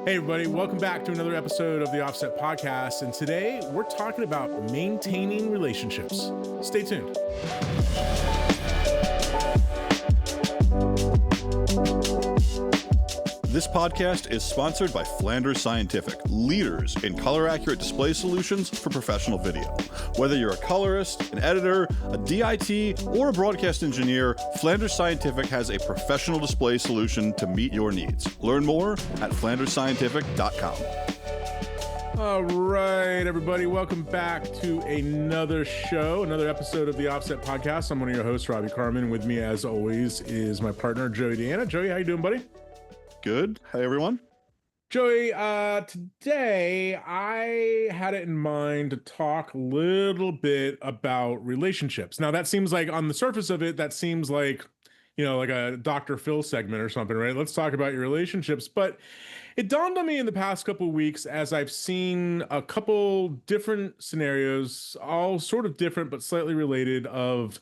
Hey, everybody, welcome back to another episode of the Offset Podcast. And today we're talking about maintaining relationships. Stay tuned. This podcast is sponsored by Flanders Scientific, leaders in color-accurate display solutions for professional video. Whether you're a colorist, an editor, a DIT, or a broadcast engineer, Flanders Scientific has a professional display solution to meet your needs. Learn more at flandersscientific.com. All right, everybody, welcome back to another show, another episode of the Offset Podcast. I'm one of your hosts, Robbie Carmen. With me, as always, is my partner, Joey Deanna. Joey, how you doing, buddy? Good. Hey, everyone. Joey, today I had it in mind to talk a little bit about relationships. Now, that seems like, on the surface of it, that seems like, like a Dr. Phil segment or something, right? Let's talk about your relationships. But it dawned on me in the past couple of weeks as I've seen a couple different scenarios, all sort of different but slightly related, of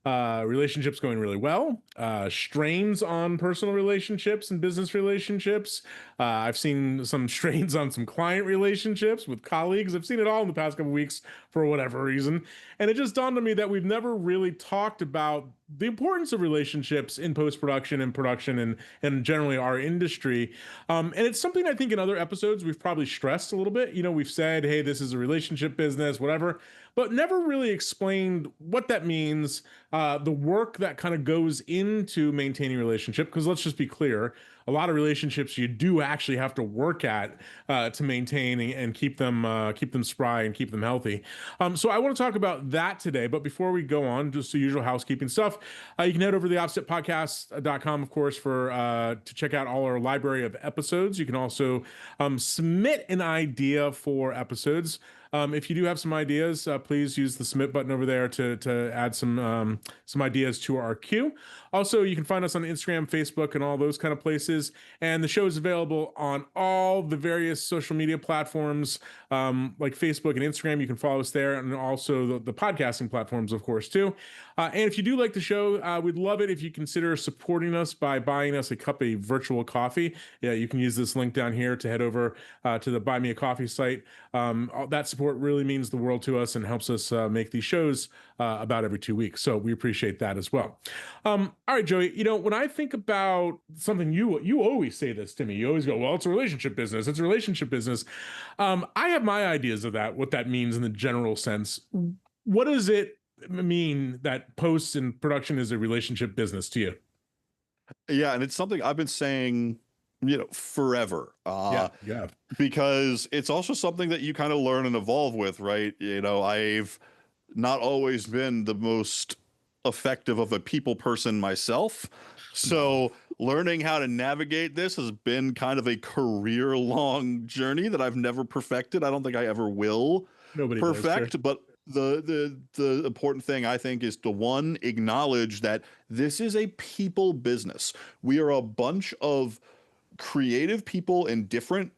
relationships going really well, strains on personal relationships and business relationships. I've seen some strains on some client relationships with colleagues. I've seen it all in the past couple of weeks for whatever reason. And it just dawned on me that we've never really talked about the importance of relationships in post-production and production and generally our industry. And it's something I think in other episodes we've probably stressed a little bit. We've said, hey, this is a relationship business, whatever, but never really explained what that means, the work that kind of goes into maintaining a relationship. Because let's just be clear, a lot of relationships you do actually have to work at to maintain and keep them spry and keep them healthy. So I want to talk about that today. But before we go on, just the usual housekeeping stuff. You can head over to theoffsetpodcast.com, of course, to check out all our library of episodes. You can also submit an idea for episodes. If you do have some ideas, please use the submit button over there to add some ideas to our queue. Also, you can find us on Instagram, Facebook, and all those kind of places. And the show is available on all the various social media platforms, like Facebook and Instagram. You can follow us there, and also the podcasting platforms, of course, too. And if you do like the show, we'd love it if you consider supporting us by buying us a cup of virtual coffee. Yeah, you can use this link down here to head over to the Buy Me a Coffee site. That support really means the world to us and helps us make these shows about every 2 weeks. So we appreciate that as well. All right, Joey, when I think about something, you always say this to me. You always go, well, it's a relationship business. It's a relationship business. I have my ideas of that, what that means in the general sense. What does it mean that post and production is a relationship business to you? Yeah, and it's something I've been saying, forever. Yeah. Because it's also something that you kind of learn and evolve with, right? I've not always been the most effective of a people person myself. So learning how to navigate this has been kind of a career-long journey that I've never perfected. I don't think I ever will perfect, sure. But the important thing, I think, is to, one, acknowledge that this is a people business. We are a bunch of creative people in different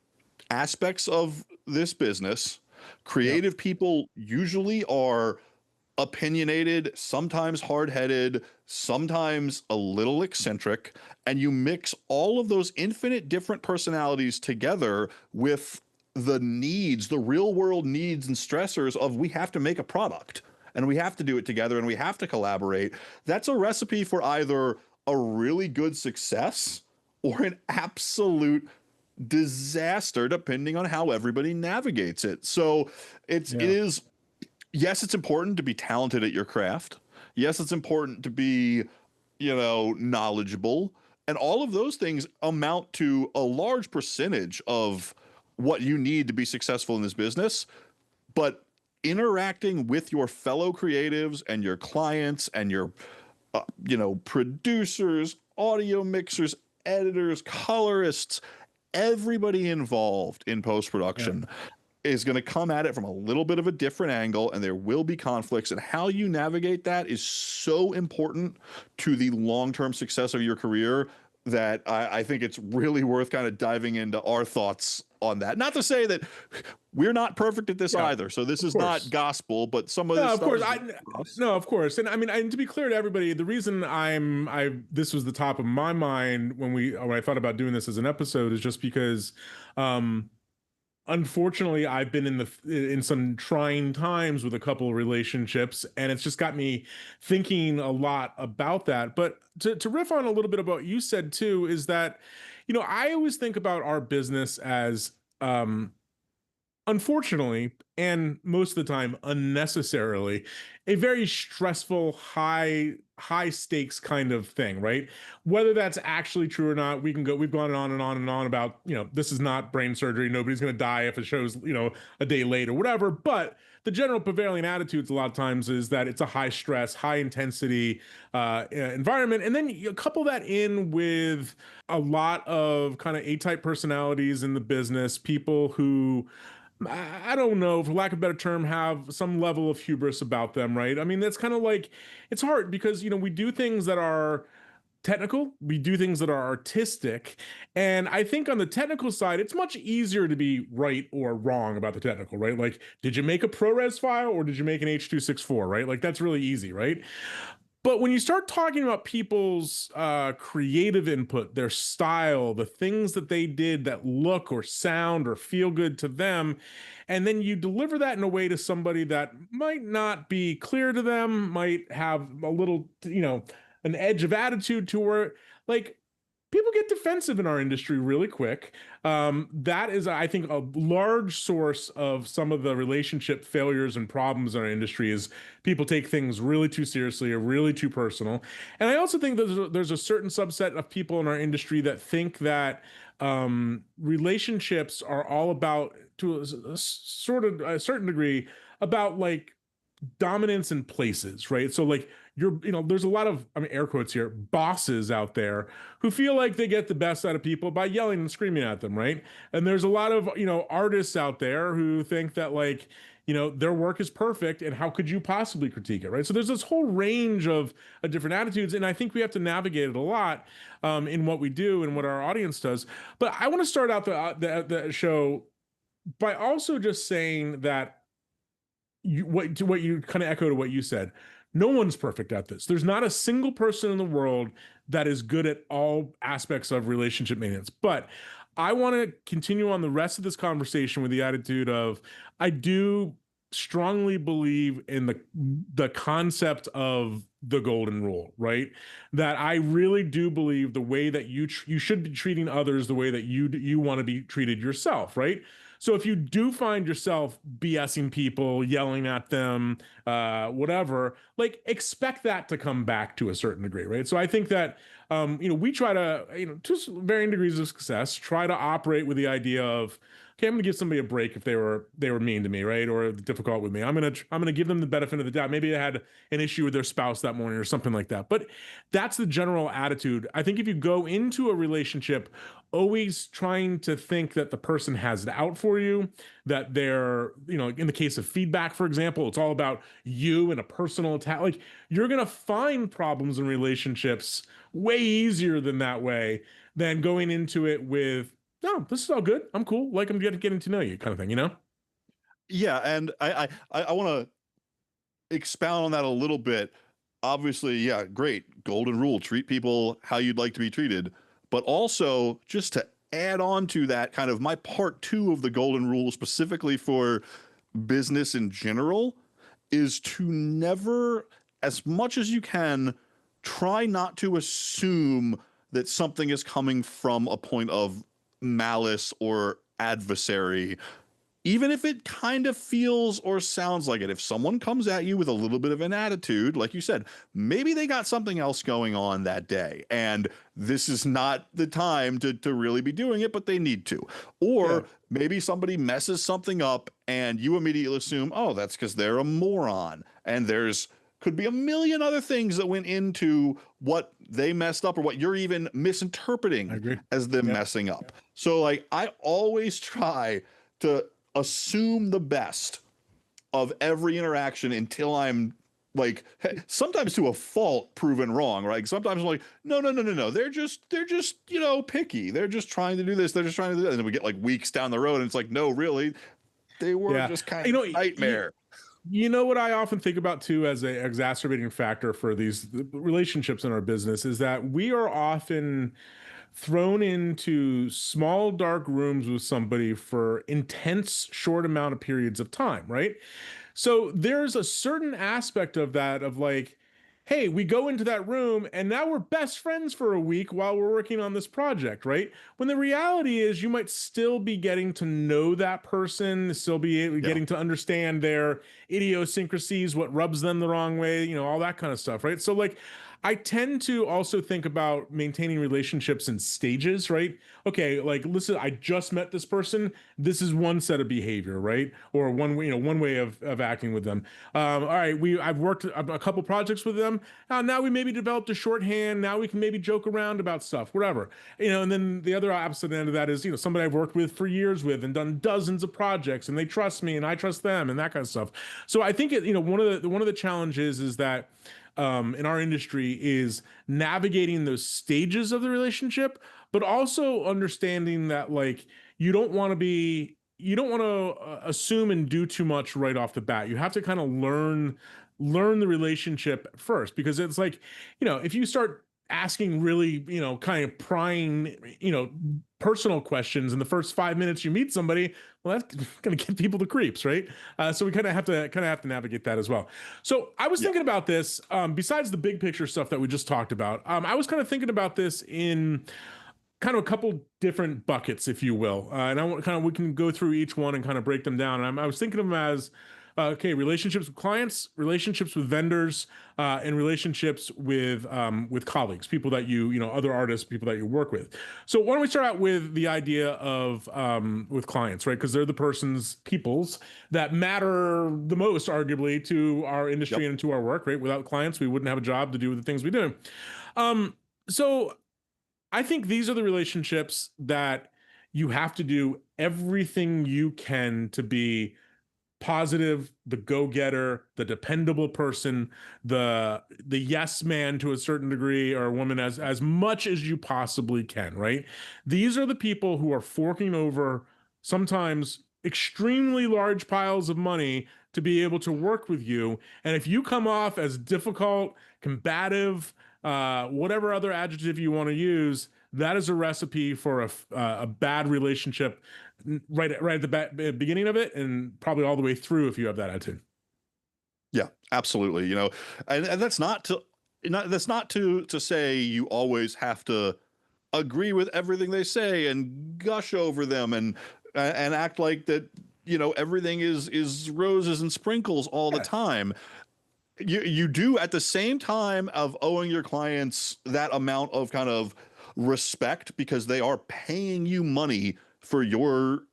aspects of this business. Creative people usually are opinionated, sometimes hard-headed, sometimes a little eccentric, and you mix all of those infinite different personalities together with the needs, the real world needs and stressors of, we have to make a product and we have to do it together and we have to collaborate. That's a recipe for either a really good success or an absolute disaster, depending on how everybody navigates it. So it is, yes, it's important to be talented at your craft. Yes, it's important to be, knowledgeable. And all of those things amount to a large percentage of what you need to be successful in this business. But interacting with your fellow creatives and your clients and your, producers, audio mixers, editors, colorists, everybody involved in post-production is going to come at it from a little bit of a different angle, and there will be conflicts, and how you navigate that is so important to the long-term success of your career. that I think it's really worth kind of diving into our thoughts on that. Not to say that we're not perfect at this Yeah, either. So this of is not course. gospel, but some of No, this of stuff course. is I for us. no, of course. And I mean, and to be clear to everybody, the reason I this was the top of my mind when I thought about doing this as an episode is just because um unfortunately I've been in some trying times with a couple of relationships, and it's just got me thinking a lot about that. But to riff on a little bit about what you said too is that, I always think about our business as unfortunately, and most of the time unnecessarily, a very stressful, high stakes kind of thing, right? Whether that's actually true or not, we've gone on and on and on about, this is not brain surgery, nobody's going to die if it shows, a day late or whatever. But the general prevailing attitudes a lot of times is that it's a high stress, high intensity environment. And then you couple that in with a lot of kind of A-type personalities in the business, people who I don't know, for lack of a better term, have some level of hubris about them, right? I mean, that's kind of like, it's hard because, we do things that are technical, we do things that are artistic. And I think on the technical side, it's much easier to be right or wrong about the technical, right? Like, did you make a ProRes file or did you make an H.264, right? Like, that's really easy, right? But when you start talking about people's creative input, their style, the things that they did that look or sound or feel good to them, and then you deliver that in a way to somebody that might not be clear to them, might have a little, an edge of attitude to her, like, people get defensive in our industry really quick. That is, I think, a large source of some of the relationship failures and problems in our industry is people take things really too seriously or really too personal. And I also think there's a certain subset of people in our industry that think that relationships are all about, to a sort of a certain degree, about like dominance in places, right? So like there's a lot of, I mean, air quotes here, bosses out there who feel like they get the best out of people by yelling and screaming at them, right? And there's a lot of, artists out there who think that like, their work is perfect and how could you possibly critique it, right? So there's this whole range of different attitudes, and I think we have to navigate it a lot in what we do and what our audience does. But I want to start out the show by also just saying that what you kind of echoed what you said. No one's perfect at this. There's not a single person in the world that is good at all aspects of relationship maintenance. But I want to continue on the rest of this conversation with the attitude of I do strongly believe in the concept of the golden rule, right? That I really do believe the way that you should be treating others the way that you want to be treated yourself, right? So if you do find yourself BSing people, yelling at them, whatever, like expect that to come back to a certain degree, right? So I think that we try to, to varying degrees of success, try to operate with the idea of, okay, I'm going to give somebody a break if they were mean to me, right, or difficult with me. I'm gonna give them the benefit of the doubt. Maybe they had an issue with their spouse that morning or something like that. But that's the general attitude. I think if you go into a relationship always trying to think that the person has it out for you, that they're, in the case of feedback, for example, it's all about you and a personal attack. Like, you're going to find problems in relationships way easier than that way than going into it with, no, this is all good. I'm cool. Like, I'm getting to know you kind of thing, Yeah, and I want to expound on that a little bit. Obviously, yeah, great. Golden rule, treat people how you'd like to be treated. But also, just to add on to that, kind of my part two of the golden rule, specifically for business in general, is to never, as much as you can, try not to assume that something is coming from a point of malice or adversary, even if it kind of feels or sounds like it. If someone comes at you with a little bit of an attitude, like you said, maybe they got something else going on that day, and this is not the time to really be doing it, but they need to. Yeah, Or maybe somebody messes something up and you immediately assume, oh, that's because they're a moron. And there's could be a million other things that went into what they messed up or what you're even I misinterpreting agree. as them Yeah. messing up. So like I always try to assume the best of every interaction until I'm like sometimes to a fault proven wrong, right? Sometimes I'm like, no, no, no, no, no. They're just, picky. They're just trying to do this. They're just trying to do that. And then we get like weeks down the road and it's like, no, really, they were Yeah. just kind You of know, a nightmare. you know what I often think about too as a exacerbating factor for these relationships in our business is that we are often thrown into small dark rooms with somebody for intense short amount of periods of time, right? So there's a certain aspect of that of like, hey, we go into that room and now we're best friends for a week while we're working on this project, right? When the reality is you might still be getting to know that person, still be Yeah. getting to understand their idiosyncrasies, what rubs them the wrong way, all that kind of stuff, right? So like I tend to also think about maintaining relationships in stages, right? Okay, like listen, I just met this person. This is one set of behavior, right? Or one way, one way of acting with them. All right, I've worked a couple projects with them. Now we maybe developed a shorthand. Now we can maybe joke around about stuff, whatever. And then the other opposite end of that is somebody I've worked with for years with and done dozens of projects, and they trust me and I trust them and that kind of stuff. So I think one of the challenges is that in our industry is navigating those stages of the relationship, but also understanding that like you don't want to assume and do too much right off the bat. You have to kind of learn the relationship first because it's like if you start asking really kind of prying personal questions in the first 5 minutes you meet somebody, well, that's going to get people the creeps, right? So we kind of have to navigate that as well. So I was Yeah. thinking about this. Besides the big picture stuff that we just talked about, I was kind of thinking about this in kind of a couple different buckets, if you will, and I want kind of we can go through each one and kind of break them down. And I was thinking of them as okay, relationships with clients, relationships with vendors, and relationships with colleagues, people that other artists, people that you work with. So why don't we start out with the idea of with clients, right? Because they're the peoples that matter the most, arguably, to our industry Yep. and to our work, right? Without clients, we wouldn't have a job to do the things we do. So I think these are the relationships that you have to do everything you can to be positive, the go-getter, the dependable person, the yes man to a certain degree or woman as much as you possibly can, right? These are the people who are forking over sometimes extremely large piles of money to be able to work with you. And if you come off as difficult, combative, whatever other adjective you want to use, that is a recipe for a bad relationship right at the beginning of it and probably all the way through if you have that attitude. Yeah, absolutely. And that's not to say you always have to agree with everything they say and gush over them and act like that, everything is roses and sprinkles all the Yeah. time. You do at the same time of owing your clients that amount of kind of respect because they are paying you money for your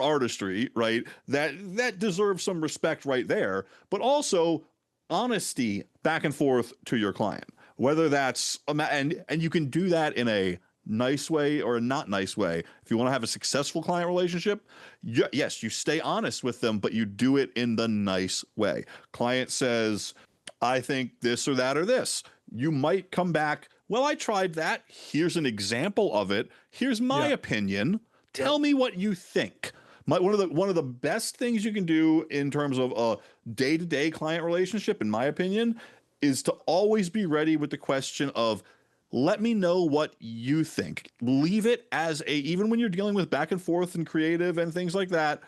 artistry, right? That deserves some respect right there, but also honesty back and forth to your client, whether that's and you can do that in a nice way or a not nice way. If you want to have a successful client relationship, yes, you stay honest with them, but you do it in the nice way. Client says, I think this or that or this. You might come back, well, I tried that. Here's an example of it. Here's my Yeah. opinion. Tell me what you think. One of the best things you can do in terms of a day-to-day client relationship, in my opinion, is to always be ready with the question of, let me know what you think. Leave it as even when you're dealing with back and forth and creative and things like that,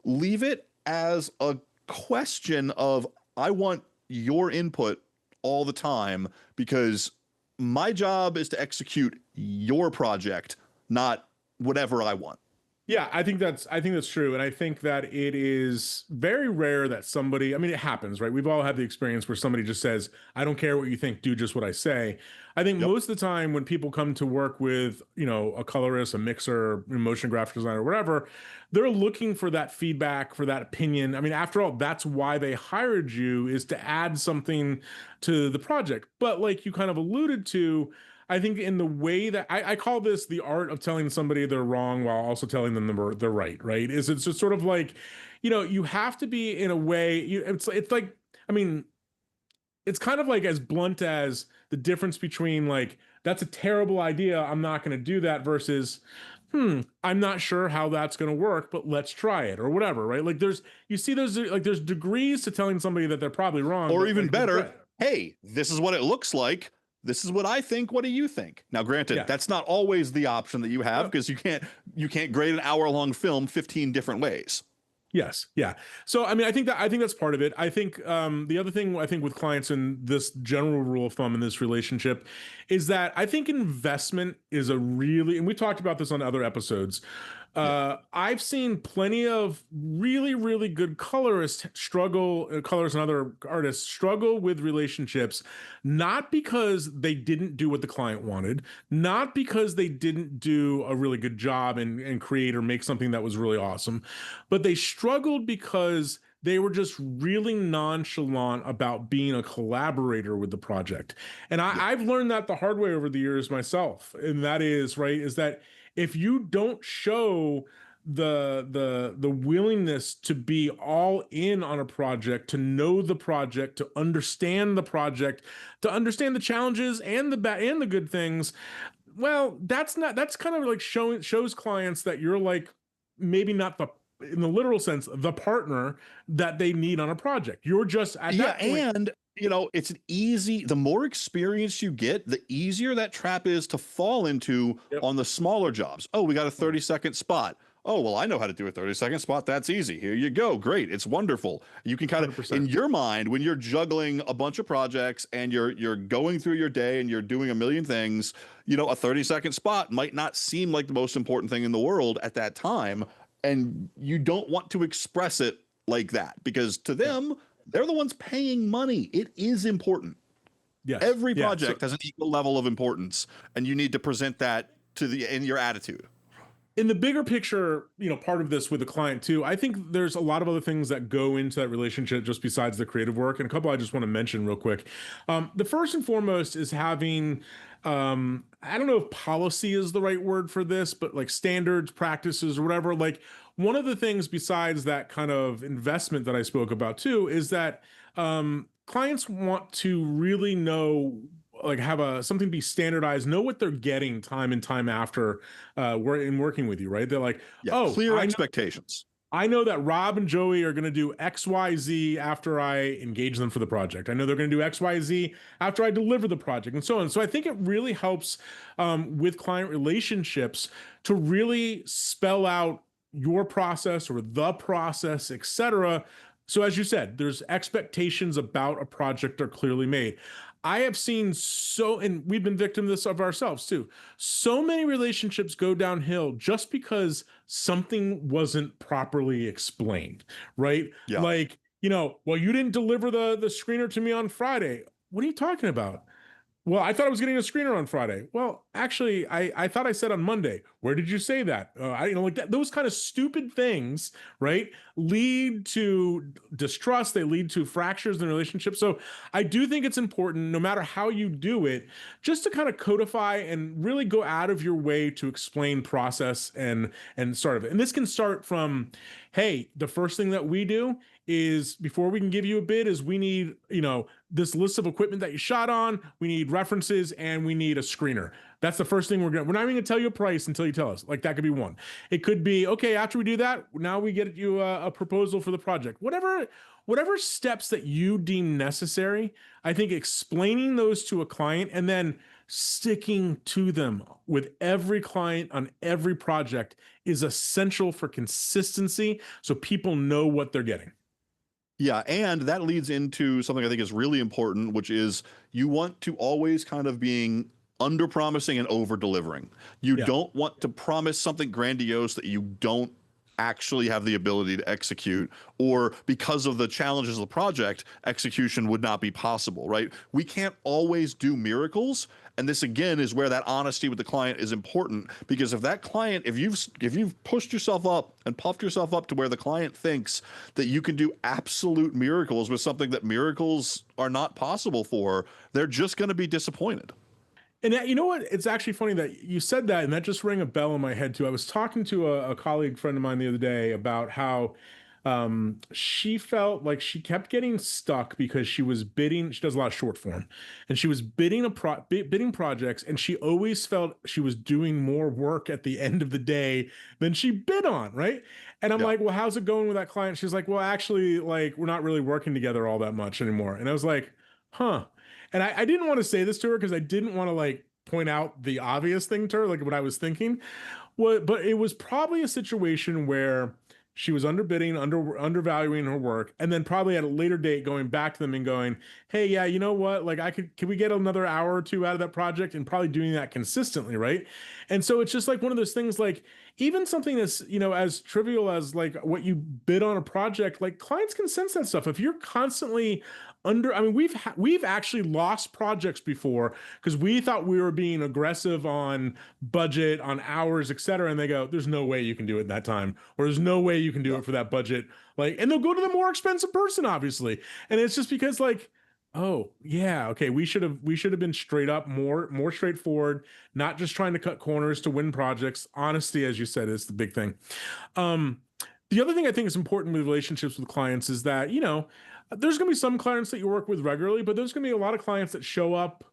leave it as a question of, I want your input all the time because my job is to execute your project, not whatever I want. Yeah, I think that's true. And I think that it is very rare that somebody, I mean, it happens, right? We've all had the experience where somebody just says, I don't care what you think, do just what I say. I think Yep. most of the time when people come to work with, a colorist, a mixer, motion graphic designer, whatever, they're looking for that feedback, for that opinion. I mean, after all, that's why they hired you, is to add something to the project. But like you kind of alluded to, I think in the way that I call this the art of telling somebody they're wrong while also telling them they're right, right? Is it's just sort of like, you have to be in a way, it's like, I mean, it's kind of like as blunt as the difference between like that's a terrible idea, I'm not going to do that, versus I'm not sure how that's going to work, but let's try it or whatever, right? Like there's you see those like there's degrees to telling somebody that they're probably wrong, Or but even like better, hey, this is what it looks like. This is what I think. What do you think? Now, granted, yeah. that's not always the option that you have, No, because you can't grade an hour-long film 15 different ways. yes, yeah. So I mean, I think that's part of it. I think the other thing I think with clients and this general rule of thumb in this relationship is that I think investment is a really, and we talked about this on other episodes. Yeah. I've seen plenty of really, really good colorists struggle, colorists and other artists struggle with relationships, not because they didn't do what the client wanted, not because they didn't do a really good job and create or make something that was really awesome, but they struggled because they were just really nonchalant about being a collaborator with the project. And Yeah. I've learned that the hard way over the years myself. And that is, right, is that if you don't show the willingness to be all in on a project, to know the project, to understand the project, to understand the challenges and the bad and the good things, well, that's kind of like shows clients that you're like maybe not the, in the literal sense, the partner that they need on a project. You're just at Yeah, that point. and it's an easy, the more experience you get, the easier that trap is to fall into Yep. on the smaller jobs. Oh, we got a 30-second spot. Oh, well, I know how to do a 30-second spot. That's easy. Here you go. Great. It's wonderful. You can kind of, in 100%. your mind, when you're juggling a bunch of projects and you're going through your day and you're doing a million things, a 30-second spot might not seem like the most important thing in the world at that time. And you don't want to express it like that, because to Yeah. them, they're the ones paying money. It is important. Yes. Every Yeah. So project has an equal level of importance, and you need to present that in your attitude. in the bigger picture, part of this with the client too, I think there's a lot of other things that go into that relationship just besides the creative work. And a couple I just want to mention real quick. The first and foremost is having, I don't know if policy is the right word for this, but like standards, practices, or whatever. Like one of the things besides that kind of investment that I spoke about too is that clients want to really know, like have something be standardized, know what they're getting time and time after in working with you, right? They're like, Yeah, oh, clear expectations. I know that Rob and Joey are going to do XYZ after I engage them for the project. I know they're going to do XYZ after I deliver the project, and so on. So I think it really helps with client relationships to really spell out your process or the process, etc. So as you said, there's expectations about a project are clearly made. I have seen and we've been victims of this of ourselves too. So many relationships go downhill just because something wasn't properly explained, right? Yeah. Like, well, you didn't deliver the screener to me on Friday. What are you talking about? Well, I thought I was getting a screener on Friday. Well, actually, I thought I said on Monday. Where did you say that? Like that. Those kind of stupid things, right, lead to distrust. They lead to fractures in relationships. So I do think it's important, no matter how you do it, just to kind of codify and really go out of your way to explain process and sort of. And this can start from, hey, the first thing that we do is before we can give you a bid is we need this list of equipment that you shot on, we need references, and we need a screener. That's the first thing we're not even gonna tell you a price until you tell us. Like that could be one. It could be, okay, after we do that, now we get you a proposal for the project. Whatever steps that you deem necessary, I think explaining those to a client and then sticking to them with every client on every project is essential for consistency, so people know what they're getting. Yeah, and that leads into something I think is really important, which is you want to always kind of being under promising and over delivering. You Yeah. don't want to promise something grandiose that you don't actually have the ability to execute, or because of the challenges of the project, execution would not be possible, right? We can't always do miracles, and this again is where that honesty with the client is important, because if that client, if you've pushed yourself up and puffed yourself up to where the client thinks that you can do absolute miracles with something that miracles are not possible for, they're just going to be disappointed. And you know what? It's actually funny that you said that, and that just rang a bell in my head too. I was talking to a colleague friend of mine the other day about how She felt like she kept getting stuck because she was bidding. She does a lot of short form, and she was bidding projects, and she always felt she was doing more work at the end of the day than she bid on, right? And I'm Yeah. like, well, how's it going with that client? She's like, well, actually, like we're not really working together all that much anymore. And I was like, huh. And I didn't want to say this to her because I didn't want to like point out the obvious thing to her, like what I was thinking. Well, but it was probably a situation where she was underbidding, undervaluing her work, and then probably at a later date going back to them and going, "Hey, yeah, you know what? Like, can we get another hour or two out of that project?" And probably doing that consistently, right? And so it's just like one of those things, like even something that's as trivial as like what you bid on a project, like clients can sense that stuff. If you're constantly I mean, we've actually lost projects before because we thought we were being aggressive on budget, on hours, et cetera. And they go, there's no way you can do it in that time, or there's no way you can do Yeah. it for that budget. Like, and they'll go to the more expensive person, obviously. And it's just because like, oh yeah, okay, we should have been straight up, more straightforward, not just trying to cut corners to win projects. Honesty, as you said, is the big thing. Um, the other thing I think is important with relationships with clients is that, there's going to be some clients that you work with regularly, but there's going to be a lot of clients that show up,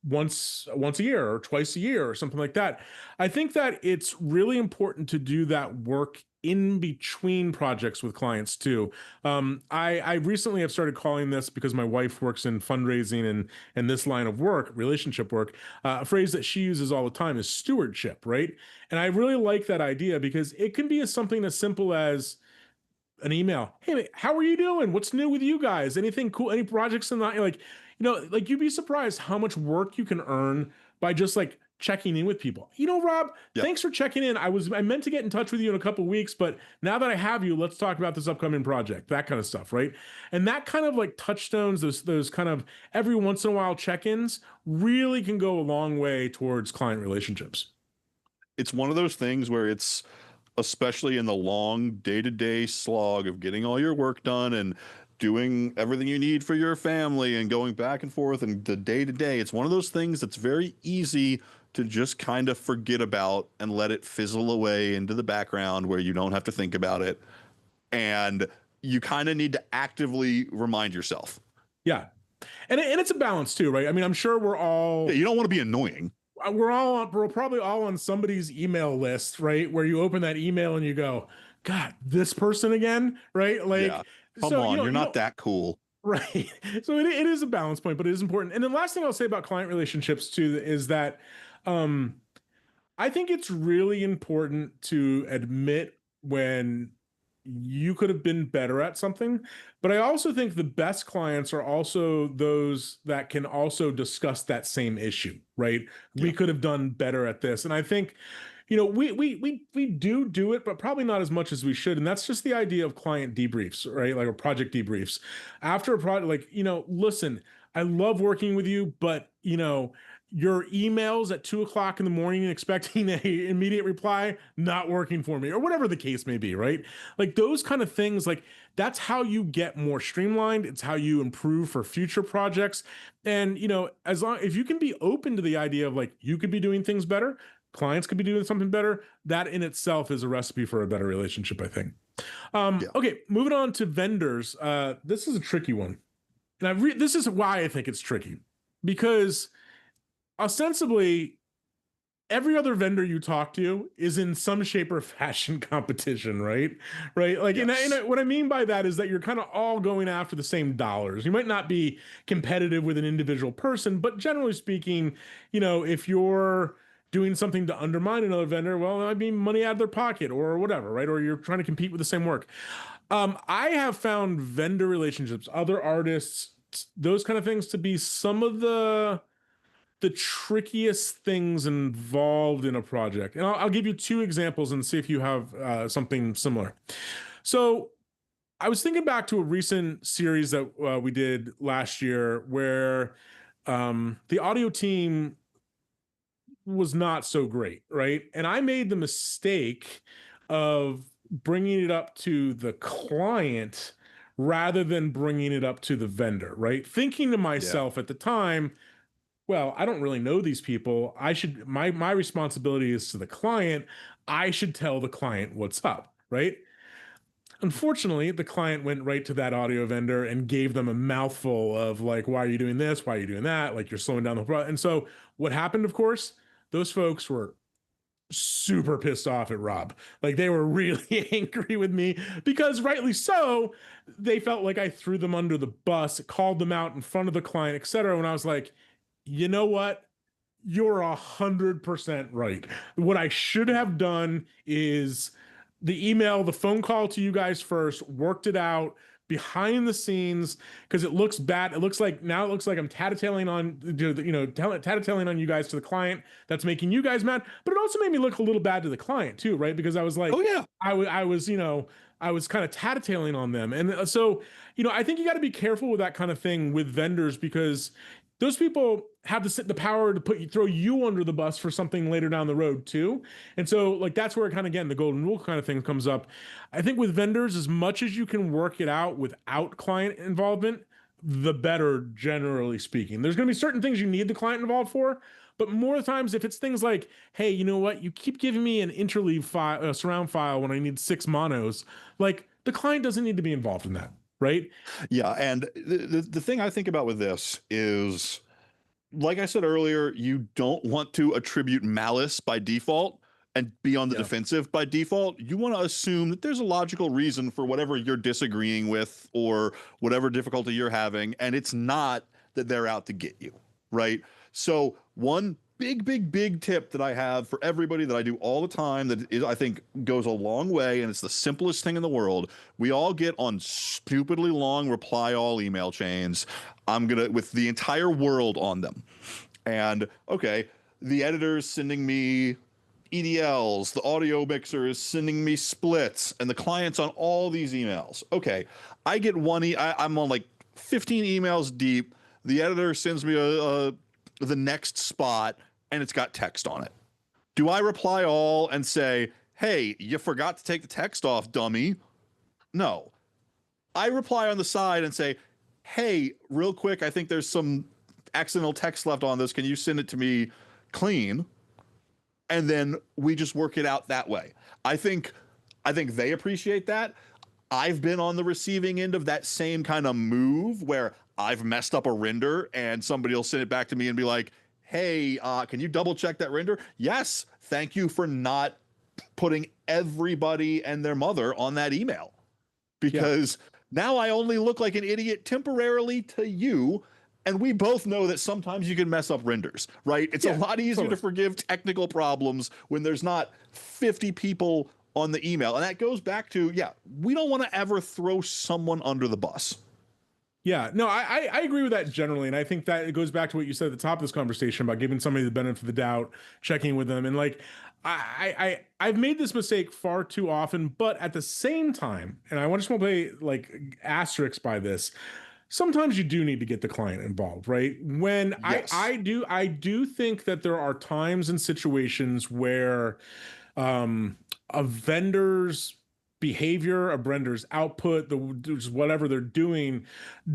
once a year or twice a year or something like that. I think that it's really important to do that work in between projects with clients too. I recently have started calling this, because my wife works in fundraising and this line of work, relationship work. A phrase that she uses all the time is stewardship, right? And I really like that idea because it can be something as simple as an email. Hey, how are you doing? What's new with you guys? Anything cool? Any projects in that? Like, like you'd be surprised how much work you can earn by just like checking in with people. Rob, Yeah. thanks for checking in. I meant to get in touch with you in a couple of weeks, but now that I have you, let's talk about this upcoming project, that kind of stuff, right? And that kind of like touchstones, those kind of every once in a while check-ins really can go a long way towards client relationships. It's one of those things where it's, especially in the long day-to-day slog of getting all your work done and doing everything you need for your family and going back and forth and the day-to-day, it's one of those things that's very easy to just kind of forget about and let it fizzle away into the background where you don't have to think about it. And you kind of need to actively remind yourself. Yeah. And it's a balance too, right? I mean, I'm sure Yeah, you don't want to be annoying. we're probably all on somebody's email list, right? Where you open that email and you go, God, this person again, right? Yeah. Like, Come so on, you're not that cool. right. So it is a balance point, but it is important. And the last thing I'll say about client relationships too is that um I think it's really important to admit when you could have been better at something. But I also think the best clients are also those that can also discuss that same issue, right? We Yeah. could have done better at this. And I think, we do it, but probably not as much as we should. And that's just the idea of client debriefs, right? Like, or project debriefs. After a project, like, listen, I love working with you, but your emails at 2 o'clock in the morning expecting a immediate reply, not working for me, or whatever the case may be, right? Like those kind of things, like that's how you get more streamlined. It's how you improve for future projects. And as long if you can be open to the idea of like you could be doing things better, clients could be doing something better, that in itself is a recipe for a better relationship, I think. Yeah. Okay, moving on to vendors. This is a tricky one. And this is why I think it's tricky. Because ostensibly every other vendor you talk to is in some shape or fashion competition, right, like Yes. what I mean by that is that you're kind of all going after the same dollars. You might not be competitive with an individual person, but generally speaking, if you're doing something to undermine another vendor, well, I mean money out of their pocket or whatever, right? Or you're trying to compete with the same work. I have found vendor relationships, other artists, those kind of things to be some of the trickiest things involved in a project. And I'll give you two examples and see if you have something similar. So I was thinking back to a recent series that we did last year where the audio team was not so great, right? And I made the mistake of bringing it up to the client rather than bringing it up to the vendor, right? Thinking to Yeah. myself at the time, well, I don't really know these people. My responsibility is to the client. I should tell the client what's up, right? Unfortunately, the client went right to that audio vendor and gave them a mouthful of like, why are you doing this? Why are you doing that? Like, you're slowing down the pro. And so what happened, of course, those folks were super pissed off at Rob. Like, they were really angry with me because rightly so, they felt like I threw them under the bus, called them out in front of the client, etc. When I was like, you know what? You're 100% right. What I should have done is the email, the phone call to you guys first, worked it out behind the scenes because it looks bad. It looks like now it looks like I'm tattletaling on, tattletaling on you guys to the client. That's making you guys mad, but it also made me look a little bad to the client too, right? Because I was like, Oh yeah. I was, I was kind of tattletaling on them, and so I think you got to be careful with that kind of thing with vendors because those people have the power to throw you under the bus for something later down the road too. And so like that's where kind of again the golden rule kind of thing comes up. I think with vendors, as much as you can work it out without client involvement, the better, generally speaking. There's going to be certain things you need the client involved for, but more times if it's things like, hey, you know what, you keep giving me an interleave file, a surround file when I need 6 monos, like the client doesn't need to be involved in that, right? Yeah, and the thing I think about with this is, like I said earlier, you don't want to attribute malice by default and be on the Yeah. defensive by default. You want to assume that there's a logical reason for whatever you're disagreeing with or whatever difficulty you're having, and it's not that they're out to get you, right? So one big tip that I have for everybody that I do all the time that is, I think goes a long way, and it's the simplest thing in the world. We all get on stupidly long reply all email chains. I'm gonna with the entire world on them. And okay, the editor's sending me EDLs, the audio mixer is sending me splits, and the client's on all these emails. Okay, I get I'm on like 15 emails deep. The editor sends me the next spot, and it's got text on it. Do I reply all and say, hey, you forgot to take the text off, dummy? No. I reply on the side and say, hey, real quick, I think there's some accidental text left on this. Can you send it to me clean? And then we just work it out that way. I think they appreciate that. I've been on the receiving end of that same kind of move where I've messed up a render and somebody will send it back to me and be like, hey, can you double check that render? Yes. Thank you for not putting everybody and their mother on that email, because now I only look like an idiot temporarily to you. And we both know that sometimes you can mess up renders, right? It's a lot easier to forgive technical problems when there's not 50 people on the email. And that goes back to, we don't want to ever throw someone under the bus. Yeah, no, I agree with that generally, and I think that it goes back to what you said at the top of this conversation about giving somebody the benefit of the doubt, checking with them, and like I've made this mistake far too often, but at the same time, and I just want to play like asterisks by this. Sometimes you do need to get the client involved, right? When Yes. I do think that there are times and situations where a vendor's behavior, a vendor's output, whatever they're doing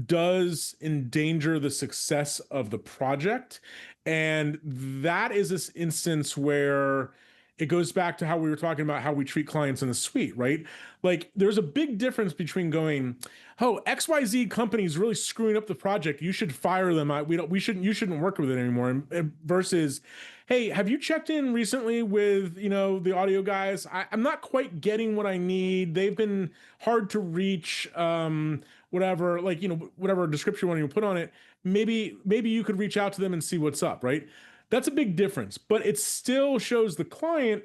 does endanger the success of the project. And that is this instance where it goes back to how we were talking about how we treat clients in the suite, right? Like there's a big difference between going, oh, XYZ company is really screwing up the project, you should fire them. You shouldn't work with it anymore. And versus, hey, have you checked in recently with, the audio guys? I'm not quite getting what I need. They've been hard to reach. Whatever, like, whatever description you want to put on it. Maybe you could reach out to them and see what's up, right? That's a big difference, but it still shows the client,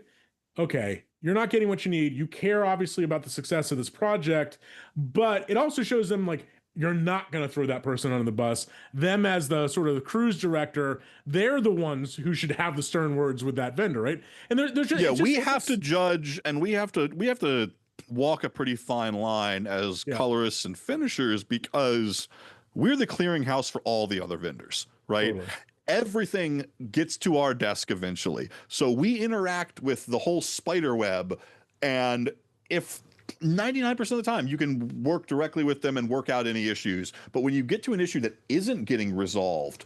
okay, you're not getting what you need. You care obviously about the success of this project, but it also shows them like you're not going to throw that person under the bus. Them as the sort of the cruise director, they're the ones who should have the stern words with that vendor, right? And there's just we have to judge, and we have to walk a pretty fine line as colorists and finishers, because we're the clearinghouse for all the other vendors, right? Totally. Everything gets to our desk eventually. So we interact with the whole spider web. And if 99% of the time you can work directly with them and work out any issues, but when you get to an issue that isn't getting resolved,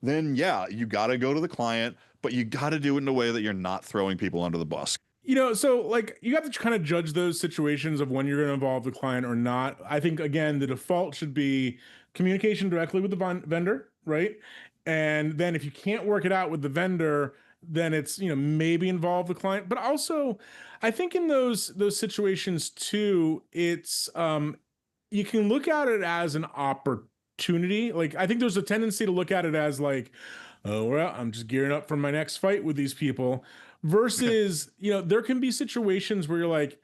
then you got to go to the client, but you got to do it in a way that you're not throwing people under the bus. So like you have to kind of judge those situations of when you're going to involve the client or not. I think again, the default should be communication directly with the vendor, right? And then if you can't work it out with the vendor, then it's, maybe involve the client. But also, I think in those situations too, it's you can look at it as an opportunity. Like I think there's a tendency to look at it as like, oh well, I'm just gearing up for my next fight with these people versus, there can be situations where you're like,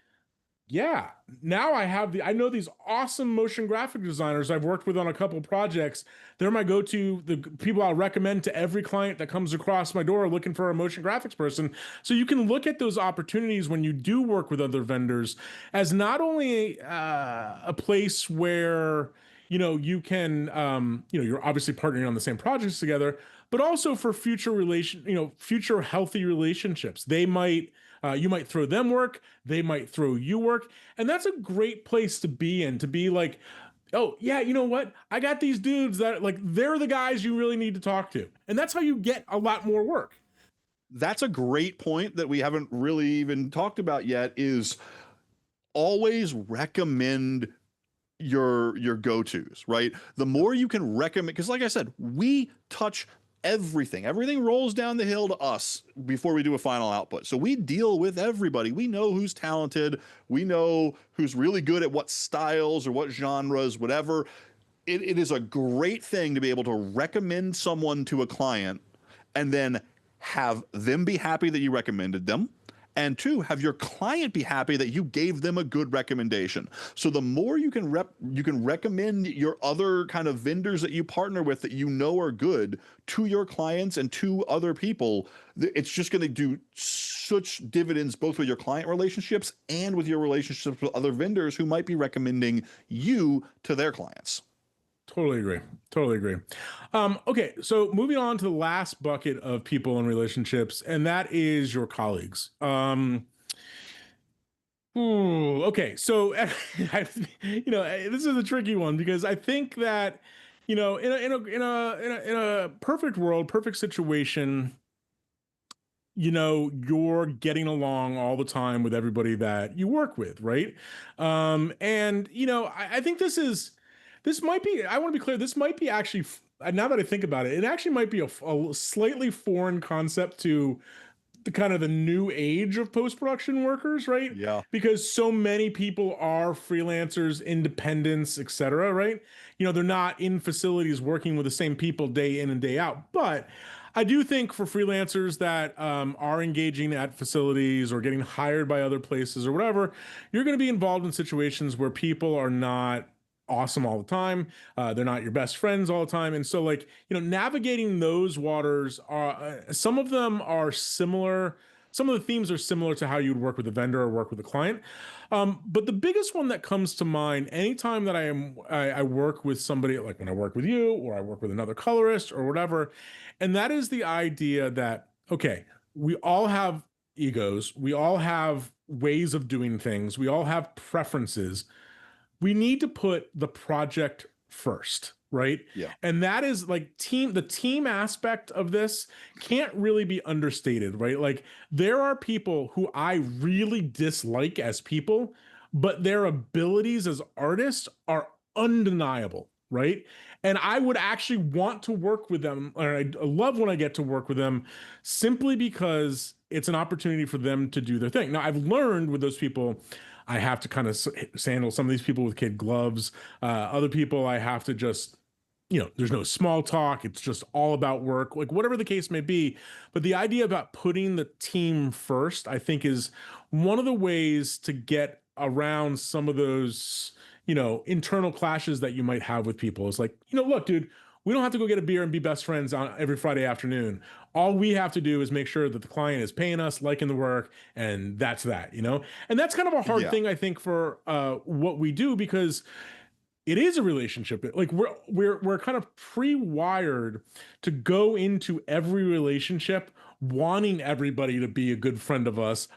yeah, now I know these awesome motion graphic designers I've worked with on a couple projects. They're my go-to, the people I'll recommend to every client that comes across my door looking for a motion graphics person. So you can look at those opportunities when you do work with other vendors as not only a place where you can you're obviously partnering on the same projects together, but also for future healthy relationships. They might you might throw them work, they might throw you work. And that's a great place to be in, to be like, oh, yeah, you know what? I got these dudes that like, they're the guys you really need to talk to. And that's how you get a lot more work. That's a great point that we haven't really even talked about yet, is always recommend your go-tos, right? The more you can recommend, because like I said, we touch everything rolls down the hill to us before we do a final output. So we deal with everybody. We know who's talented, we know who's really good at what styles or what genres, whatever. It is a great thing to be able to recommend someone to a client and then have them be happy that you recommended them, and two, have your client be happy that you gave them a good recommendation. So the more you can recommend your other kind of vendors that you partner with that you know are good to your clients and to other people, it's just going to do such dividends both with your client relationships and with your relationships with other vendors who might be recommending you to their clients. Totally agree. Totally agree. Okay, so moving on to the last bucket of people in relationships, and that is your colleagues. Okay, so this is a tricky one because I think that in a perfect world, perfect situation, you're getting along all the time with everybody that you work with, right? And I think this might be, I want to be clear, this might be actually, now that I think about it, it actually might be a slightly foreign concept to the kind of the new age of post-production workers, right? Yeah. Because so many people are freelancers, independents, etc., right? They're not in facilities working with the same people day in and day out. But I do think for freelancers that are engaging at facilities or getting hired by other places or whatever, you're going to be involved in situations where people are not awesome all the time. They're not your best friends all the time. And so like, navigating those waters are, some of them are similar. Some of the themes are similar to how you'd work with a vendor or work with a client. But the biggest one that comes to mind anytime that I work with somebody, like when I work with you or I work with another colorist or whatever, and that is the idea that, okay, we all have egos. We all have ways of doing things. We all have preferences. We need to put the project first, right? Yeah. And that is like the team aspect of this can't really be understated, right? Like there are people who I really dislike as people, but their abilities as artists are undeniable, right? And I would actually want to work with them, or I love when I get to work with them simply because it's an opportunity for them to do their thing. Now, I've learned with those people, I have to kind of sandal some of these people with kid gloves. Other people, I have to just, there's no small talk. It's just all about work, like whatever the case may be. But the idea about putting the team first, I think, is one of the ways to get around some of those, internal clashes that you might have with people. Is like, look, dude, we don't have to go get a beer and be best friends on every Friday afternoon. All we have to do is make sure that the client is paying us, liking the work, and that's that, And that's kind of a hard thing, I think, for what we do, because it is a relationship. Like we're kind of pre-wired to go into every relationship wanting everybody to be a good friend of ours,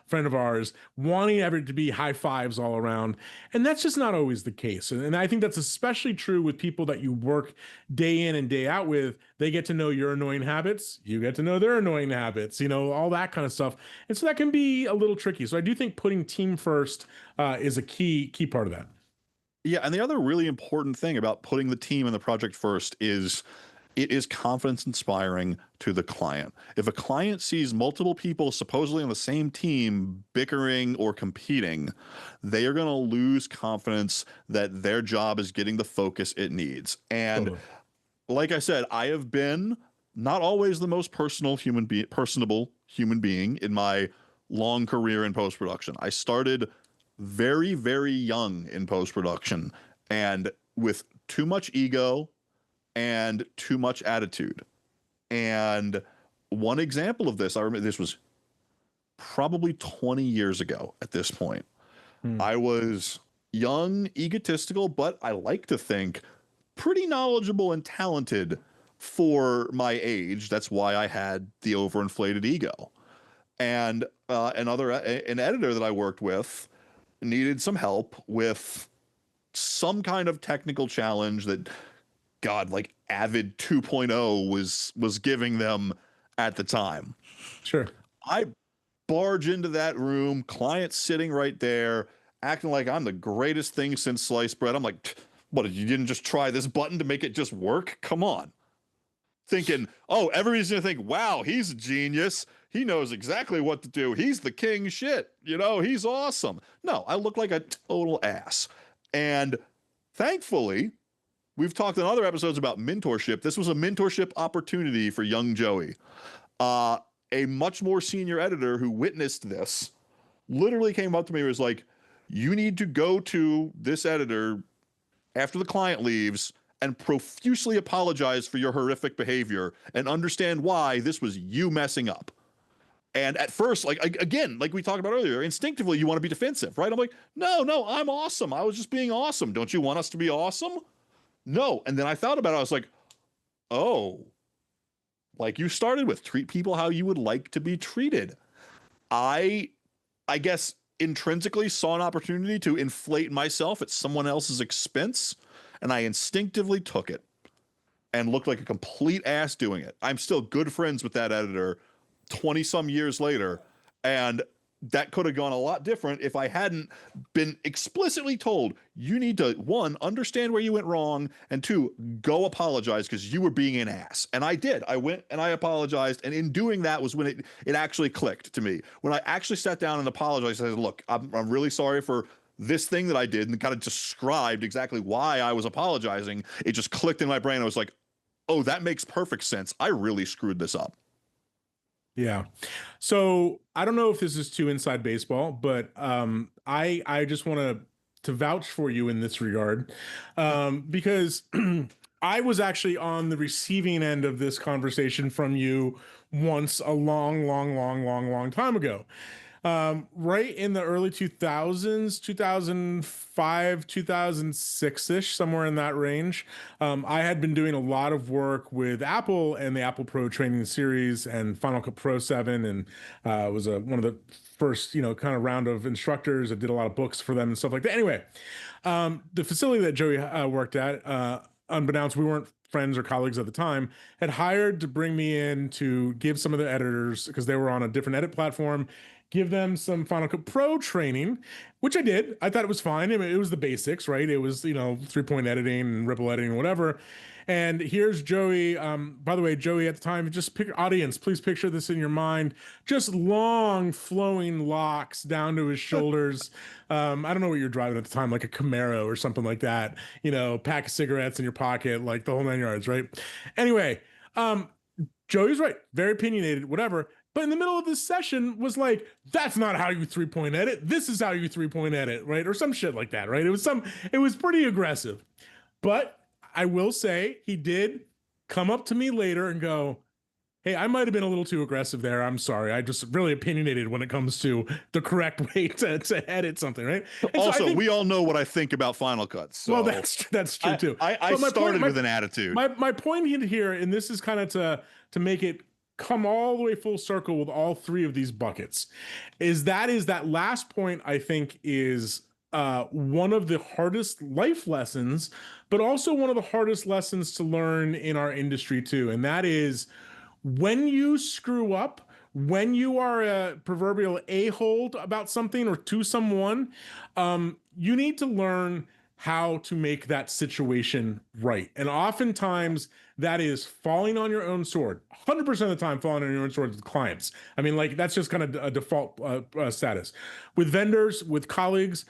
wanting everybody to be high fives all around. And that's just not always the case. And I think that's especially true with people that you work day in and day out with. They get to know your annoying habits, you get to know their annoying habits, all that kind of stuff. And so that can be a little tricky. So I do think putting team first is a key part of that. Yeah, and the other really important thing about putting the team and the project first is it is confidence inspiring to the client. If a client sees multiple people supposedly on the same team bickering or competing, they are going to lose confidence that their job is getting the focus it needs. And Totally. like I said, I have been not always the most personable human being in my long career in post production. I started very, very young in post production and with too much ego and too much attitude. And one example of this, I remember this was probably 20 years ago at this point. I was young, egotistical, but I like to think pretty knowledgeable and talented for my age. That's why I had the overinflated ego. And an editor that I worked with needed some help with some kind of technical challenge that God, like Avid 2.0 was giving them at the time. Sure. I barge into that room, client sitting right there, acting like I'm the greatest thing since sliced bread. I'm like, what, you didn't just try this button to make it just work? Come on. Thinking, oh, everybody's gonna think, wow, he's a genius. He knows exactly what to do. He's the king shit. He's awesome. No, I look like a total ass. And thankfully, we've talked in other episodes about mentorship. This was a mentorship opportunity for young Joey. A much more senior editor who witnessed this literally came up to me and was like, you need to go to this editor after the client leaves and profusely apologize for your horrific behavior and understand why this was you messing up. And at first, like, again, like we talked about earlier, instinctively you want to be defensive, right? I'm like, no, I'm awesome. I was just being awesome. Don't you want us to be awesome? No. And then I thought about it. I was like, oh, like you started with treat people how you would like to be treated. I guess intrinsically saw an opportunity to inflate myself at someone else's expense, and I instinctively took it and looked like a complete ass doing it. I'm still good friends with that editor 20 some years later, and that could have gone a lot different if I hadn't been explicitly told, you need to, one, understand where you went wrong, and two, go apologize because you were being an ass. And I did. I went and I apologized. And in doing that was when it actually clicked to me. When I actually sat down and apologized, I said, look, I'm really sorry for this thing that I did, and kind of described exactly why I was apologizing. It just clicked in my brain. I was like, oh, that makes perfect sense. I really screwed this up. Yeah. So I don't know if this is too inside baseball, but I just want to vouch for you in this regard, because I was actually on the receiving end of this conversation from you once a long time ago. Right in the early 2000s, 2005, 2006-ish, somewhere in that range. I had been doing a lot of work with Apple and the Apple Pro Training Series and Final Cut Pro 7, and was one of the first, kind of round of instructors. I did a lot of books for them and stuff like that. Anyway, the facility that Joey worked at, unbeknownst, we weren't friends or colleagues at the time, had hired to bring me in to give some of the editors, because they were on a different edit platform, give them some Final Cut Pro training, which I did. I thought it was fine. I mean, it was the basics, right? It was, 3-point editing and ripple editing, whatever. And here's Joey. By the way, Joey at the time, just audience, please picture this in your mind. Just long flowing locks down to his shoulders. I don't know what you're driving at the time, like a Camaro or something like that. Pack of cigarettes in your pocket, like the whole 9 yards, right? Anyway, Joey's right. Very opinionated, whatever. But in the middle of this session was like, that's not how you 3-point edit. This is how you 3-point edit, right? Or some shit like that, right? It was pretty aggressive. But I will say he did come up to me later and go, hey, I might have been a little too aggressive there. I'm sorry. I just really opinionated when it comes to the correct way to edit something, right? And also, we all know what I think about Final Cuts. So well, that's true too. I started with an attitude. My point here, and this is kind of to make it come all the way full circle with all three of these buckets. Is that last point, I think, is one of the hardest life lessons, but also one of the hardest lessons to learn in our industry too. And that is when you screw up, when you are a proverbial a-hole about something or to someone, you need to learn how to make that situation right. And oftentimes that is falling on your own sword. 100% of the time, falling on your own sword with clients. I mean, like that's just kind of a default status. With vendors, with colleagues,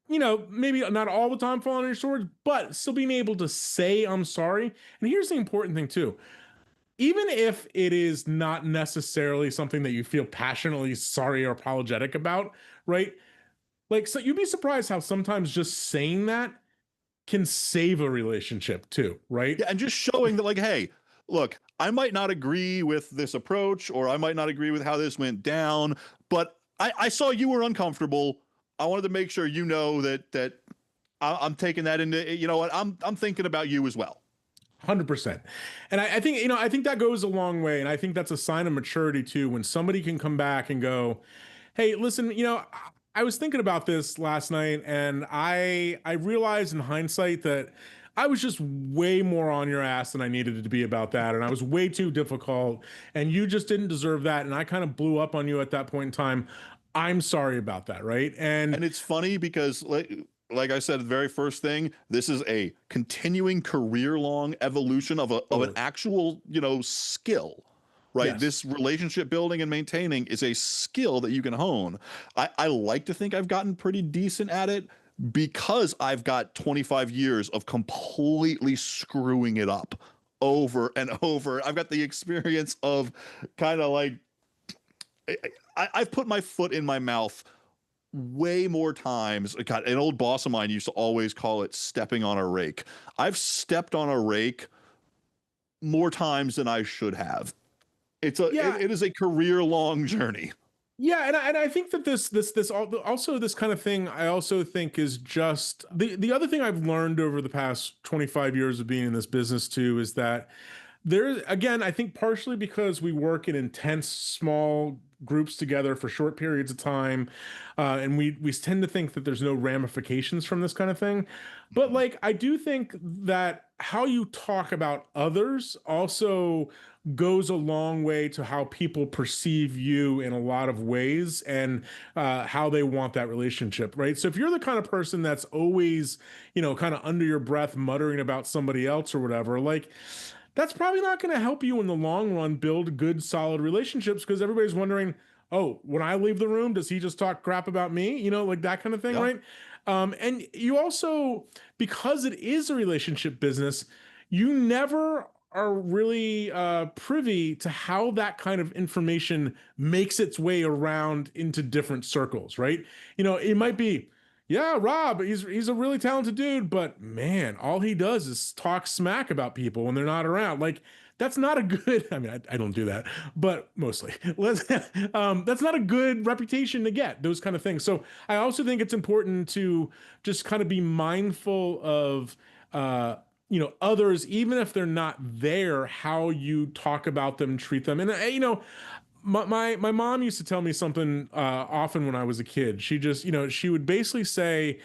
maybe not all the time falling on your sword, but still being able to say, I'm sorry. And here's the important thing, too. Even if it is not necessarily something that you feel passionately sorry or apologetic about, right? Like, so you'd be surprised how sometimes just saying that can save a relationship too, right? Yeah, and just showing that, like, hey, look, I might not agree with this approach, or I might not agree with how this went down, but I saw you were uncomfortable. I wanted to make sure you know that I'm taking that into, you know what, I'm thinking about you as well. 100%. And I think, I think that goes a long way. And I think that's a sign of maturity too, when somebody can come back and go, hey, listen, I was thinking about this last night and I realized in hindsight that I was just way more on your ass than I needed it to be about that. And I was way too difficult and you just didn't deserve that. And I kind of blew up on you at that point in time. I'm sorry about that. Right. And And it's funny because like I said, the very first thing, this is a continuing career-long evolution of an actual, skill, right? yes. This relationship building and maintaining is a skill that you can hone. I like to think I've gotten pretty decent at it because I've got 25 years of completely screwing it up over and over. I've got the experience of kind of like I've put my foot in my mouth way more times. God, an old boss of mine used to always call it stepping on a rake. I've stepped on a rake more times than I should have. Yeah. It is a career long journey. Yeah, and I think that also this kind of thing I also think is just the other thing I've learned over the past 25 years of being in this business too is that there again, I think partially because we work in intense small groups together for short periods of time, and we tend to think that there's no ramifications from this kind of thing. But like I do think that how you talk about others also goes a long way to how people perceive you in a lot of ways and how they want that relationship, right? So if you're the kind of person that's always, kind of under your breath muttering about somebody else or whatever, like that's probably not going to help you in the long run build good, solid relationships because everybody's wondering, oh, when I leave the room, does he just talk crap about me? Like that kind of thing, Yeah. right? And you also, because it is a relationship business, you never are really privy to how that kind of information makes its way around into different circles, right? It might be, yeah, Rob, he's a really talented dude, but man, all he does is talk smack about people when they're not around. Like that's not a good. I mean, I don't do that, but mostly, that's not a good reputation to get. Those kind of things. So I also think it's important to just kind of be mindful of. Others, even if they're not there, how you talk about them, treat them, and my mom used to tell me something often when I was a kid. She just, she would basically say,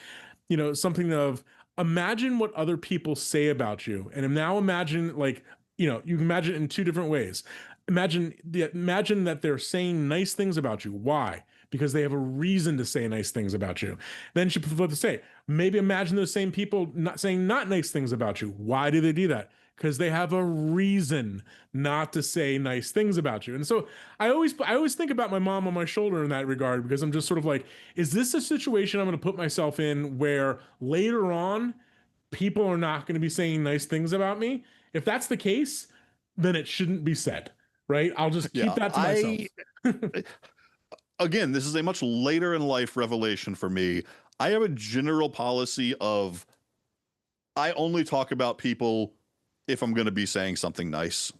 something of imagine what other people say about you. And now imagine like, you can imagine it in two different ways. Imagine that they're saying nice things about you. Why? Because they have a reason to say nice things about you. Then she flip to say, maybe imagine those same people not saying not nice things about you. Why do they do that? Because they have a reason not to say nice things about you. And so I always think about my mom on my shoulder in that regard because I'm just sort of like, is this a situation I'm going to put myself in where later on people are not going to be saying nice things about me? If that's the case, then it shouldn't be said, right? I'll just keep Yeah. that to myself. Again, this is a much later in life revelation for me. I have a general policy of I only talk about people if I'm going to be saying something nice.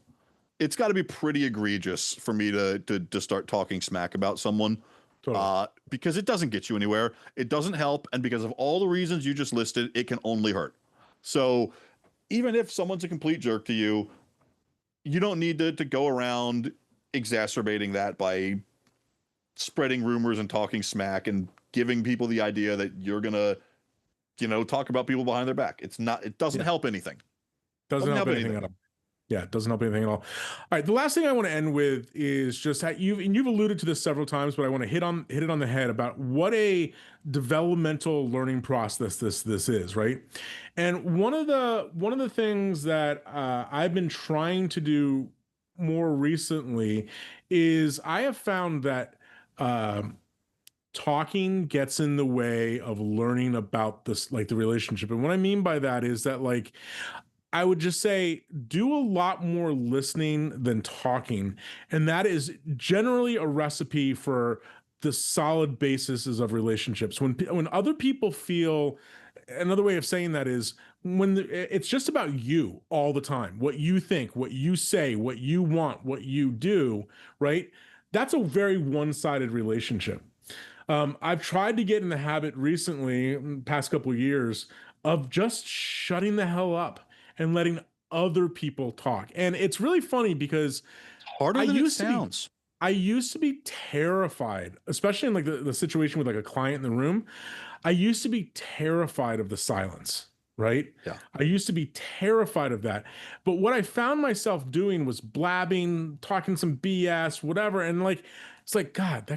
It's got to be pretty egregious for me to start talking smack about someone, Totally. because it doesn't get you anywhere. It doesn't help, and because of all the reasons you just listed, it can only hurt. So even if someone's a complete jerk to you, you don't need to go around exacerbating that by spreading rumors and talking smack and giving people the idea that you're gonna, talk about people behind their back. It doesn't Yeah. help anything. Doesn't help anything at all. Yeah, it doesn't help anything at all. All right, the last thing I want to end with is just how you've alluded to this several times, but I want to hit it on the head about what a developmental learning process this is, right? And one of the things that I've been trying to do more recently is I have found that talking gets in the way of learning about this, like the relationship. And what I mean by that is that, like, I would just say do a lot more listening than talking. And that is generally a recipe for the solid basis of relationships. When other people feel, another way of saying that is it's just about you all the time, what you think, what you say, what you want, what you do, right? That's a very one-sided relationship. I've tried to get in the habit recently, past couple of years, of just shutting the hell up and letting other people talk. And it's really funny because Harder I than it used to be sounds. I used to be terrified, especially in like the situation with like a client in the room. I used to be terrified of the silence, right? Yeah. I used to be terrified of that. But what I found myself doing was blabbing, talking some BS, whatever. And like, it's like, God,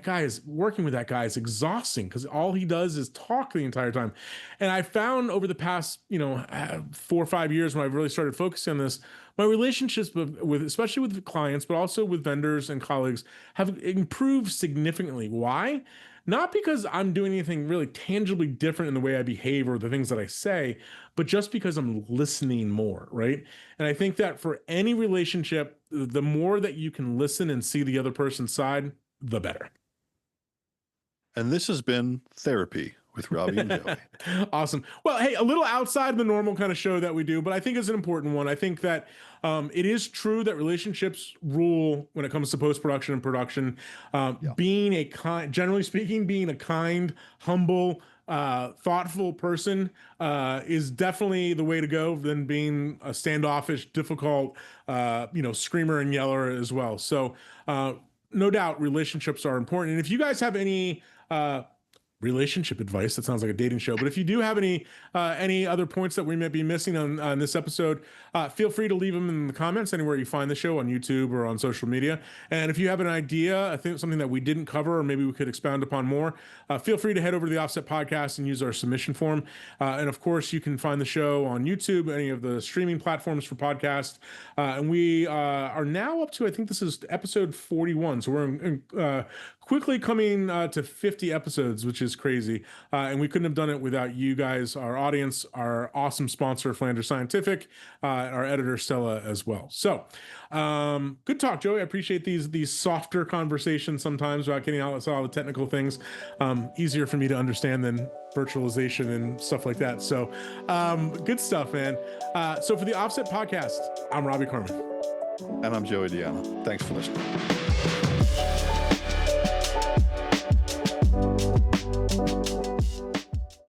working with that guy is exhausting because all he does is talk the entire time. And I found over the past, 4 or 5 years when I've really started focusing on this, my relationships with especially with clients, but also with vendors and colleagues have improved significantly. Why? Not because I'm doing anything really tangibly different in the way I behave or the things that I say, but just because I'm listening more, right? And I think that for any relationship, the more that you can listen and see the other person's side, the better. And this has been Therapy with Robbie and Joey. Awesome. Well, hey, a little outside of the normal kind of show that we do, but I think it's an important one. I think that it is true that relationships rule when it comes to post-production and production. Being a generally speaking, being a kind, humble, thoughtful person is definitely the way to go than being a standoffish, difficult, screamer and yeller as well. So no doubt relationships are important. And if you guys have any relationship advice, that sounds like a dating show, but if you do have any other points that we might be missing on this episode, feel free to leave them in the comments anywhere you find the show, on YouTube or on social media. And if you have an idea, I think something that we didn't cover or maybe we could expound upon more, feel free to head over to the Offset Podcast and use our submission form. And of course, you can find the show on YouTube, any of the streaming platforms for podcasts. And we are now up to, I think this is episode 41. So we're quickly coming to 50 episodes, which is crazy. And we couldn't have done it without you guys, our audience, our awesome sponsor, Flanders Scientific, our editor, Stella, as well. So good talk, Joey. I appreciate these softer conversations sometimes about getting out all the technical things. Easier for me to understand than virtualization and stuff like that. So good stuff, man. So for the Offset Podcast, I'm Robbie Carmen. And I'm Joey Diana. Thanks for listening.